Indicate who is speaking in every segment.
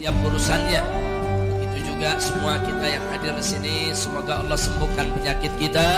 Speaker 1: setiap urusannya. Begitu juga semua kita yang hadir di sini, semoga Allah sembuhkan penyakit kita,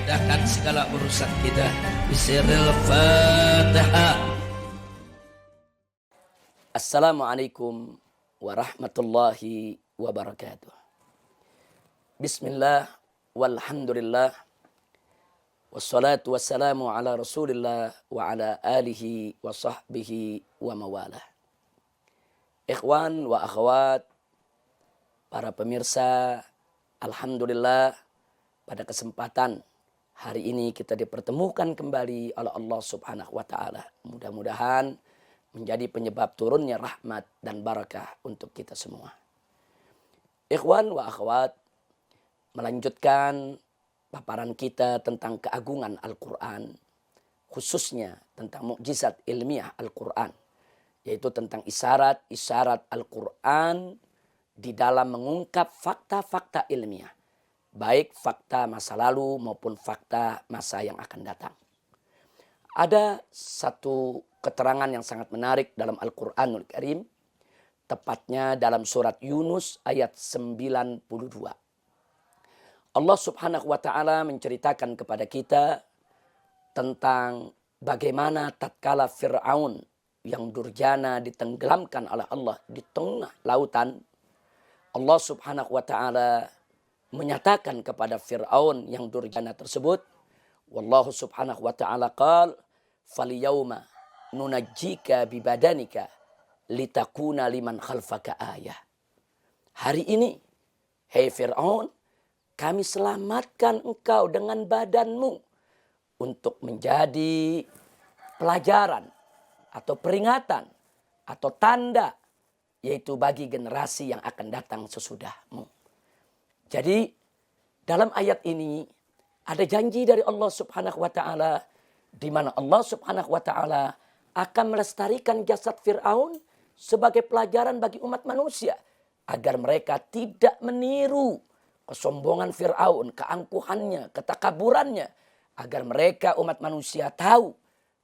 Speaker 1: mudahkan segala urusan kita. Bismillahil Fatihah. Assalamualaikum warahmatullahi wabarakatuh. Bismillah walhamdulillah wassalatu wassalamu ala rasulillah wa ala alihi wa sahbihi wa mawalah. Ikhwan wa akhwat, para pemirsa, alhamdulillah pada kesempatan hari ini kita dipertemukan kembali oleh Allah Subhanahu wa taala. Mudah-mudahan menjadi penyebab turunnya rahmat dan barakah untuk kita semua. Ikhwan wa akhwat, melanjutkan paparan kita tentang keagungan Al-Quran, khususnya tentang mukjizat ilmiah Al-Quran, yaitu tentang isyarat-isyarat Al-Quran di dalam mengungkap fakta-fakta ilmiah, baik fakta masa lalu maupun fakta masa yang akan datang. Ada satu keterangan yang sangat menarik dalam Al-Quranul Karim, tepatnya dalam surat Yunus ayat 92. Allah Subhanahu wa taala menceritakan kepada kita tentang bagaimana tatkala Fir'aun yang durjana ditenggelamkan oleh Allah di tengah lautan. Allah Subhanahu wa taala menyatakan kepada Fir'aun yang durjana tersebut, wallahu subhanahu wa ta'ala qala falyauma nunajjika bibadanika litakuna liman khalfaka ayah. Hari ini, hei Fir'aun, kami selamatkan engkau dengan badanmu untuk menjadi pelajaran atau peringatan atau tanda, yaitu bagi generasi yang akan datang sesudahmu. Jadi dalam ayat ini ada janji dari Allah Subhanahu wa taala, di mana Allah Subhanahu wa taala akan melestarikan jasad Fir'aun sebagai pelajaran bagi umat manusia, agar mereka tidak meniru kesombongan Fir'aun, keangkuhannya, ketakaburannya, agar mereka umat manusia tahu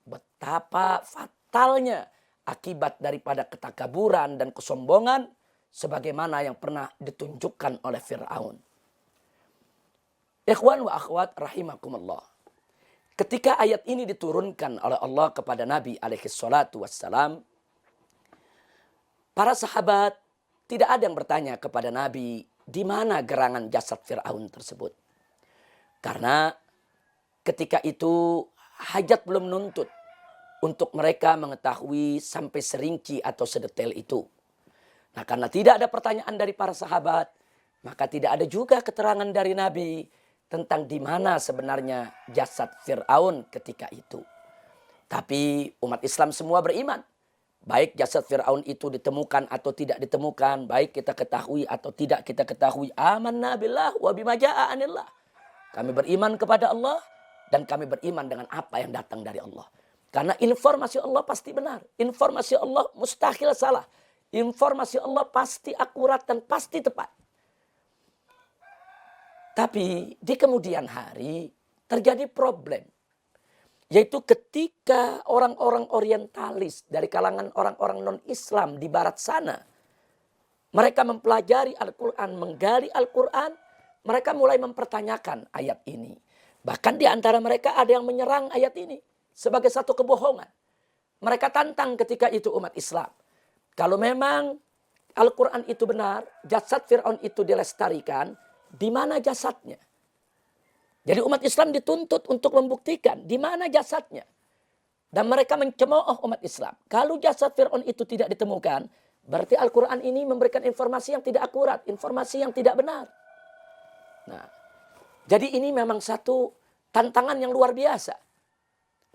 Speaker 1: betapa fatalnya akibat daripada ketakaburan dan kesombongan sebagaimana yang pernah ditunjukkan oleh Fir'aun. Ikhwan wa akhwat rahimakumullah. Ketika ayat ini diturunkan oleh Allah kepada Nabi alaihi salatu wassalam, para sahabat tidak ada yang bertanya kepada Nabi di mana gerangan jasad Fir'aun tersebut. Karena ketika itu hajat belum nuntut untuk mereka mengetahui sampai serinci atau sedetail itu. Nah, karena tidak ada pertanyaan dari para sahabat, maka tidak ada juga keterangan dari Nabi tentang di mana sebenarnya jasad Fir'aun ketika itu. Tapi umat Islam semua beriman. Baik jasad Fir'aun itu ditemukan atau tidak ditemukan, baik kita ketahui atau tidak kita ketahui, amanna billah wa bima jaa anillah. Kami beriman kepada Allah dan kami beriman dengan apa yang datang dari Allah. Karena informasi Allah pasti benar. Informasi Allah mustahil salah. Informasi Allah pasti akurat dan pasti tepat. Tapi di kemudian hari terjadi problem. Yaitu ketika orang-orang orientalis dari kalangan orang-orang non-Islam di barat sana, mereka mempelajari Al-Quran, menggali Al-Quran, mereka mulai mempertanyakan ayat ini. Bahkan di antara mereka ada yang menyerang ayat ini sebagai satu kebohongan. Mereka tantang ketika itu umat Islam. Kalau memang Al-Quran itu benar, jasad Fir'aun itu dilestarikan, di mana jasadnya? Jadi umat Islam dituntut untuk membuktikan di mana jasadnya. Dan mereka mencemooh umat Islam. Kalau jasad Fir'aun itu tidak ditemukan, berarti Al-Quran ini memberikan informasi yang tidak akurat, informasi yang tidak benar. Nah, jadi ini memang satu tantangan yang luar biasa.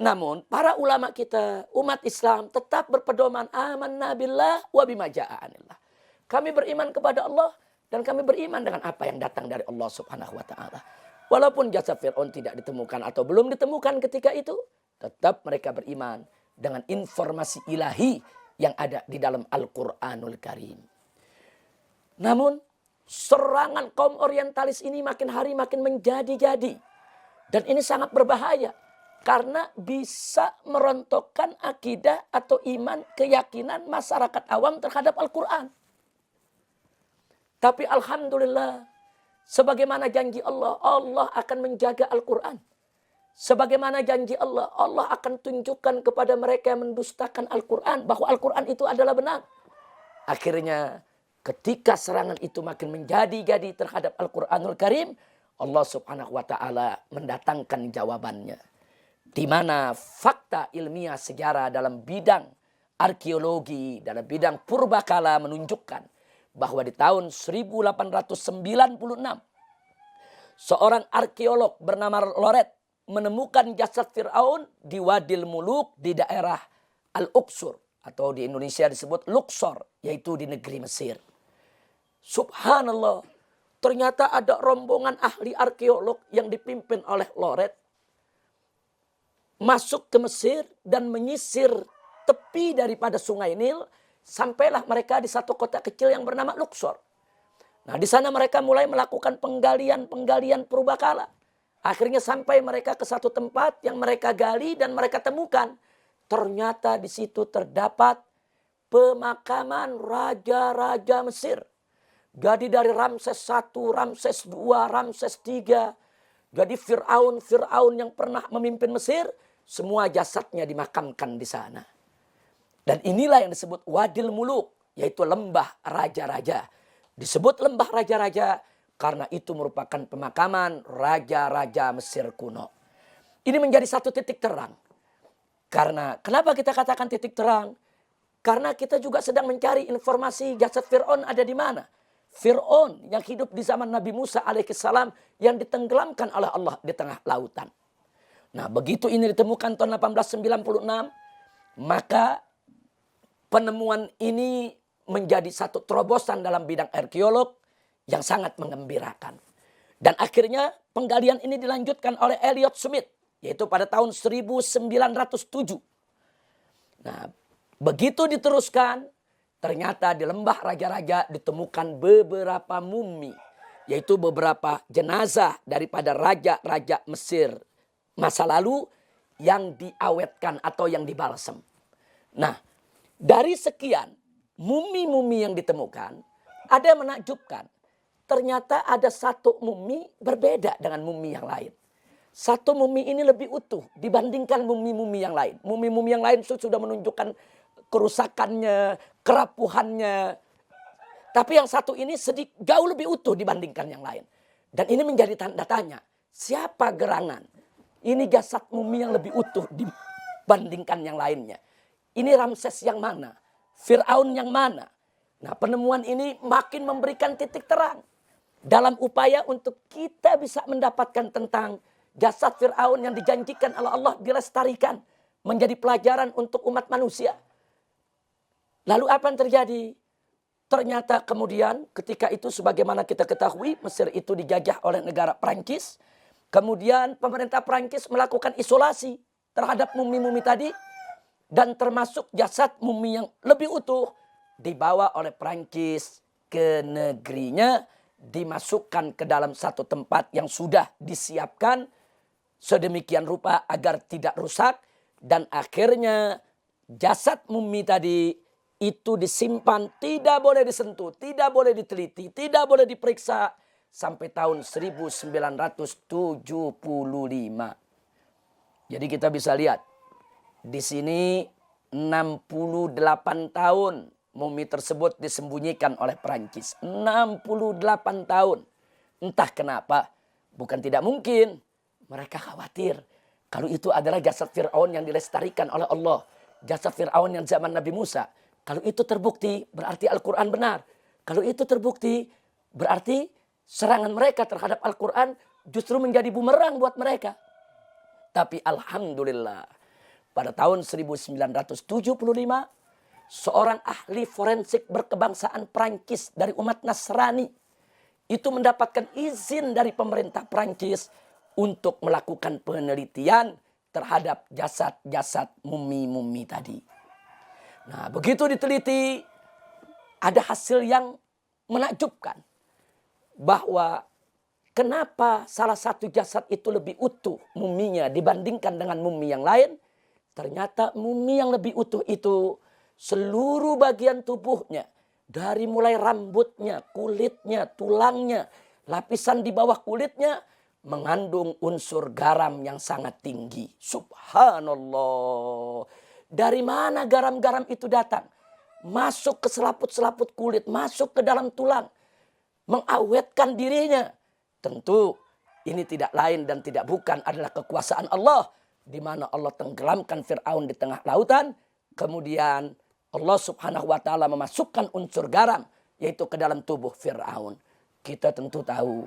Speaker 1: Namun para ulama kita, umat Islam tetap berpedoman amanna billah wa bima jaa anillah. Kami beriman kepada Allah dan kami beriman dengan apa yang datang dari Allah Subhanahu wa taala. Walaupun jasad Fir'aun tidak ditemukan atau belum ditemukan ketika itu, tetap mereka beriman dengan informasi ilahi yang ada di dalam Al-Quranul Karim. Namun serangan kaum orientalis ini makin hari makin menjadi-jadi. Dan ini sangat berbahaya. Karena bisa merontokkan akidah atau iman, keyakinan masyarakat awam terhadap Al-Quran. Tapi alhamdulillah, sebagaimana janji Allah, Allah akan menjaga Al-Quran. Sebagaimana janji Allah, Allah akan tunjukkan kepada mereka yang mendustakan Al-Quran bahwa Al-Quran itu adalah benar. Akhirnya ketika serangan itu makin menjadi-jadi terhadap Al-Quranul Karim, Allah subhanahu wa ta'ala mendatangkan jawabannya. Di mana fakta ilmiah sejarah dalam bidang arkeologi, dalam bidang purbakala menunjukkan bahwa di tahun 1896, seorang arkeolog bernama Loret menemukan jasad Fir'aun di Wadil Muluk di daerah Al-Uqsur. Atau di Indonesia disebut Luxor, yaitu di negeri Mesir. Subhanallah, ternyata ada rombongan ahli arkeolog yang dipimpin oleh Loret masuk ke Mesir dan menyisir tepi daripada sungai Nil. Sampailah mereka di satu kota kecil yang bernama Luxor. Nah, di sana mereka mulai melakukan penggalian purbakala. Akhirnya sampai mereka ke satu tempat yang mereka gali dan mereka temukan. Ternyata di situ terdapat pemakaman raja-raja Mesir. Jadi dari Ramses I, Ramses II, Ramses III. Jadi Fir'aun yang pernah memimpin Mesir, semua jasadnya dimakamkan di sana. Dan inilah yang disebut Wadil Muluk, yaitu lembah raja-raja. Disebut lembah raja-raja karena itu merupakan pemakaman raja-raja Mesir kuno. Ini menjadi satu titik terang. Karena kenapa kita katakan titik terang? Karena kita juga sedang mencari informasi jasad Fir'aun ada di mana. Fir'aun yang hidup di zaman Nabi Musa alaihissalam yang ditenggelamkan oleh Allah di tengah lautan. Nah, begitu ini ditemukan tahun 1896, maka penemuan ini menjadi satu terobosan dalam bidang arkeolog yang sangat mengembirakan. Dan akhirnya penggalian ini dilanjutkan oleh Elliot Smith, yaitu pada tahun 1907. Nah, begitu diteruskan, ternyata di lembah raja-raja ditemukan beberapa mumi, yaitu beberapa jenazah daripada raja-raja Mesir masa lalu yang diawetkan atau yang dibalsem. Nah, dari sekian mumi-mumi yang ditemukan, ada yang menakjubkan. Ternyata ada satu mumi berbeda dengan mumi yang lain. Satu mumi ini lebih utuh dibandingkan mumi-mumi yang lain. Mumi-mumi yang lain sudah menunjukkan kerusakannya, kerapuhannya. Tapi yang satu ini jauh lebih utuh dibandingkan yang lain. Dan ini menjadi tanda tanya. Siapa gerangan? Ini jasad mumi yang lebih utuh dibandingkan yang lainnya. Ini Ramses yang mana? Fir'aun yang mana? Nah, penemuan ini makin memberikan titik terang. Dalam upaya untuk kita bisa mendapatkan tentang jasad Fir'aun yang dijanjikan oleh Allah dilestarikan. Menjadi pelajaran untuk umat manusia. Lalu apa yang terjadi? Ternyata kemudian ketika itu sebagaimana kita ketahui Mesir itu dijajah oleh negara Prancis. Kemudian pemerintah Prancis melakukan isolasi terhadap mumi-mumi tadi. Dan termasuk jasad mumi yang lebih utuh dibawa oleh Prancis ke negerinya. Dimasukkan ke dalam satu tempat yang sudah disiapkan sedemikian rupa agar tidak rusak. Dan akhirnya jasad mumi tadi itu disimpan, tidak boleh disentuh, tidak boleh diteliti, tidak boleh diperiksa sampai tahun 1975. Jadi kita bisa lihat di sini 68 tahun mumi tersebut disembunyikan oleh Prancis. 68 tahun. Entah kenapa, bukan tidak mungkin. Mereka khawatir kalau itu adalah jasad Fir'aun yang dilestarikan oleh Allah. Jasad Fir'aun yang zaman Nabi Musa. Kalau itu terbukti berarti Al-Quran benar. Kalau itu terbukti berarti serangan mereka terhadap Al-Quran justru menjadi bumerang buat mereka. Tapi alhamdulillah pada tahun 1975 seorang ahli forensik berkebangsaan Prancis dari umat Nasrani itu mendapatkan izin dari pemerintah Prancis untuk melakukan penelitian terhadap jasad-jasad mumi-mumi tadi. Nah, begitu diteliti ada hasil yang menakjubkan bahwa kenapa salah satu jasad itu lebih utuh muminya dibandingkan dengan mumi yang lain. Ternyata mumi yang lebih utuh itu seluruh bagian tubuhnya Dari mulai rambutnya, kulitnya, tulangnya, lapisan di bawah kulitnya mengandung unsur garam yang sangat tinggi. Subhanallah. Dari mana garam-garam itu datang? Masuk ke selaput-selaput kulit, masuk ke dalam tulang, mengawetkan dirinya. Tentu ini tidak lain dan tidak bukan adalah kekuasaan Allah, di mana Allah tenggelamkan Fir'aun di tengah lautan. Kemudian Allah subhanahu wa ta'ala memasukkan unsur garam yaitu ke dalam tubuh Fir'aun. Kita tentu tahu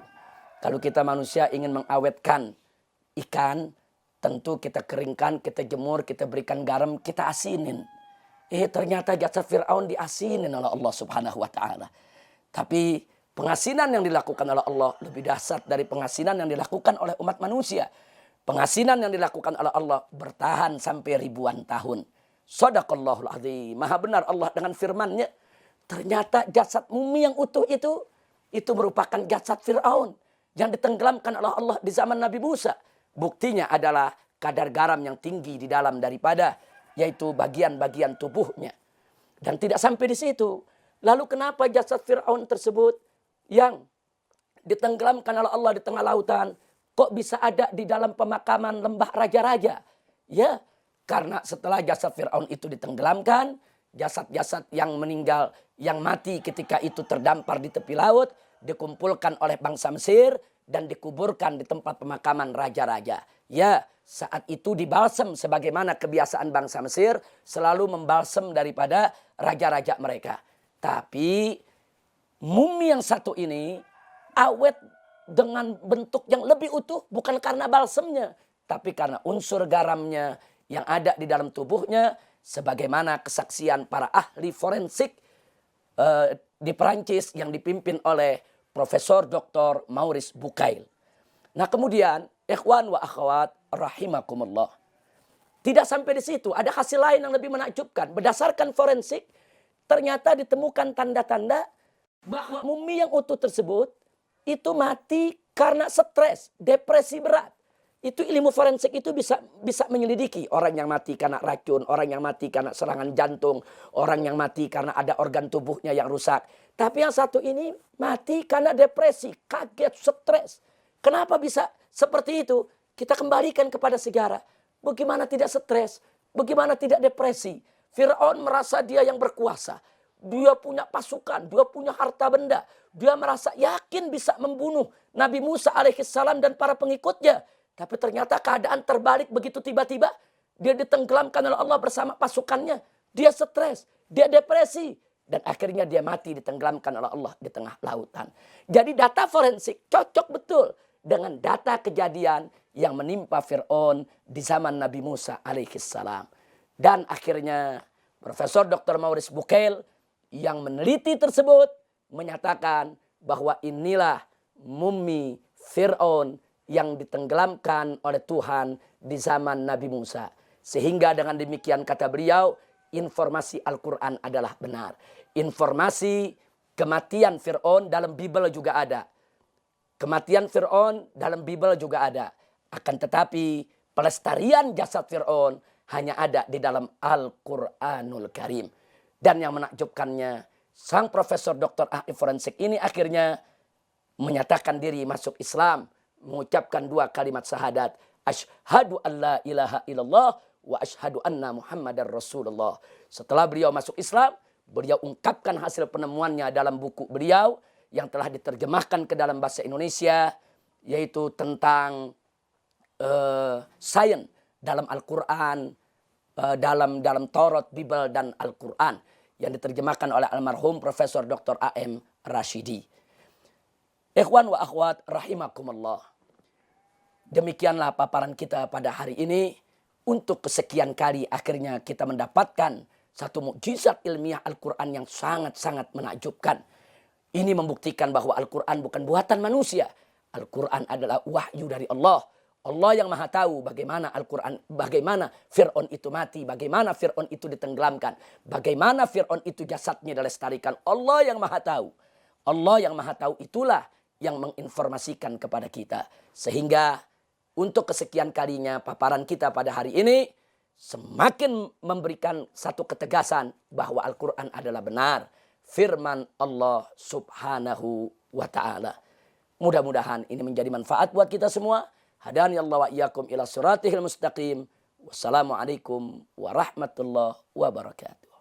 Speaker 1: kalau kita manusia ingin mengawetkan ikan, tentu kita keringkan, kita jemur, kita berikan garam, kita asinin. Ternyata jasad Fir'aun diasinin oleh Allah subhanahu wa ta'ala. Tapi pengasinan yang dilakukan oleh Allah lebih dahsyat dari pengasinan yang dilakukan oleh umat manusia. Pengasinan yang dilakukan oleh Allah bertahan sampai ribuan tahun. Shadaqallahul azim. Maha benar Allah dengan firman-Nya. Ternyata jasad mumi yang utuh itu merupakan jasad Fir'aun yang ditenggelamkan oleh Allah di zaman Nabi Musa. Buktinya adalah kadar garam yang tinggi di dalam daripada yaitu bagian-bagian tubuhnya. Dan tidak sampai di situ. Lalu kenapa jasad Fir'aun tersebut yang ditenggelamkan oleh Allah di tengah lautan kok bisa ada di dalam pemakaman lembah raja-raja? Ya, karena setelah jasad Fir'aun itu ditenggelamkan, jasad-jasad yang meninggal, yang mati ketika itu terdampar di tepi laut, dikumpulkan oleh bangsa Mesir dan dikuburkan di tempat pemakaman raja-raja. Ya, saat itu dibalsem sebagaimana kebiasaan bangsa Mesir selalu membalsem daripada raja-raja mereka. Tapi mumi yang satu ini awet dengan bentuk yang lebih utuh bukan karena balsemnya, tapi karena unsur garamnya yang ada di dalam tubuhnya, sebagaimana kesaksian para ahli forensik di Perancis yang dipimpin oleh Profesor Dr. Maurice Bucaille. Nah kemudian, ikhwan wa akhwat rahimakumullah. Tidak sampai di situ, ada hasil lain yang lebih menakjubkan. Berdasarkan forensik, ternyata ditemukan tanda-tanda bahwa mumi yang utuh tersebut itu mati karena stres, depresi berat. Itu ilmu forensik itu bisa menyelidiki orang yang mati karena racun, orang yang mati karena serangan jantung, orang yang mati karena ada organ tubuhnya yang rusak. Tapi yang satu ini mati karena depresi, kaget, stres. Kenapa bisa seperti itu? Kita kembalikan kepada sejarah. Bagaimana tidak stres? Bagaimana tidak depresi? Fir'aun merasa dia yang berkuasa. Dia punya pasukan, dia punya harta benda. Dia merasa yakin bisa membunuh Nabi Musa alaihissalam dan para pengikutnya. Tapi ternyata keadaan terbalik begitu tiba-tiba. Dia ditenggelamkan oleh Allah bersama pasukannya. Dia stres, dia depresi. Dan akhirnya dia mati ditenggelamkan oleh Allah di tengah lautan. Jadi data forensik cocok betul dengan data kejadian yang menimpa Fir'aun di zaman Nabi Musa alaihissalam. Dan akhirnya Profesor Dr. Maurice Bucaille yang meneliti tersebut menyatakan bahwa inilah mumi Fir'aun yang ditenggelamkan oleh Tuhan di zaman Nabi Musa. Sehingga dengan demikian kata beliau, informasi Al-Quran adalah benar. Informasi kematian Fir'aun dalam Bible juga ada. Kematian Fir'aun dalam Bible juga ada. Akan tetapi pelestarian jasad Fir'aun hanya ada di dalam Al-Quranul Karim. Dan yang menakjubkannya, sang Profesor Dr. ahli forensik ini akhirnya menyatakan diri masuk Islam, mengucapkan 2 kalimat syahadat, asyhadu an la ilaha illallah wa asyhadu anna Muhammadar Rasulullah. Setelah beliau masuk Islam, beliau ungkapkan hasil penemuannya dalam buku beliau yang telah diterjemahkan ke dalam bahasa Indonesia, yaitu tentang sains dalam Al-Quran, dalam Taurat, Bible dan Al-Quran yang diterjemahkan oleh almarhum Profesor Dr. A.M. Rashidi. Ikhwan wa akhwat rahimakumullah. Demikianlah paparan kita pada hari ini. Untuk kesekian kali akhirnya kita mendapatkan satu mukjizat ilmiah Al-Quran yang sangat-sangat menakjubkan. Ini membuktikan bahwa Al-Quran bukan buatan manusia. Al-Quran adalah wahyu dari Allah. Allah yang maha tahu bagaimana Al-Quran, bagaimana Fir'aun itu mati, bagaimana Fir'aun itu ditenggelamkan, bagaimana Fir'aun itu jasadnya dilestarikan. Allah yang maha tahu. Allah yang maha tahu itulah yang menginformasikan kepada kita. Sehingga untuk kesekian kalinya paparan kita pada hari ini semakin memberikan satu ketegasan bahwa Al-Quran adalah benar. firman Allah Subhanahu wa ta'ala. Mudah-mudahan ini menjadi manfaat buat kita semua. Hadani Allah wa iyyakum ila siratihil mustaqim. Wassalamualaikum warahmatullahi wabarakatuh.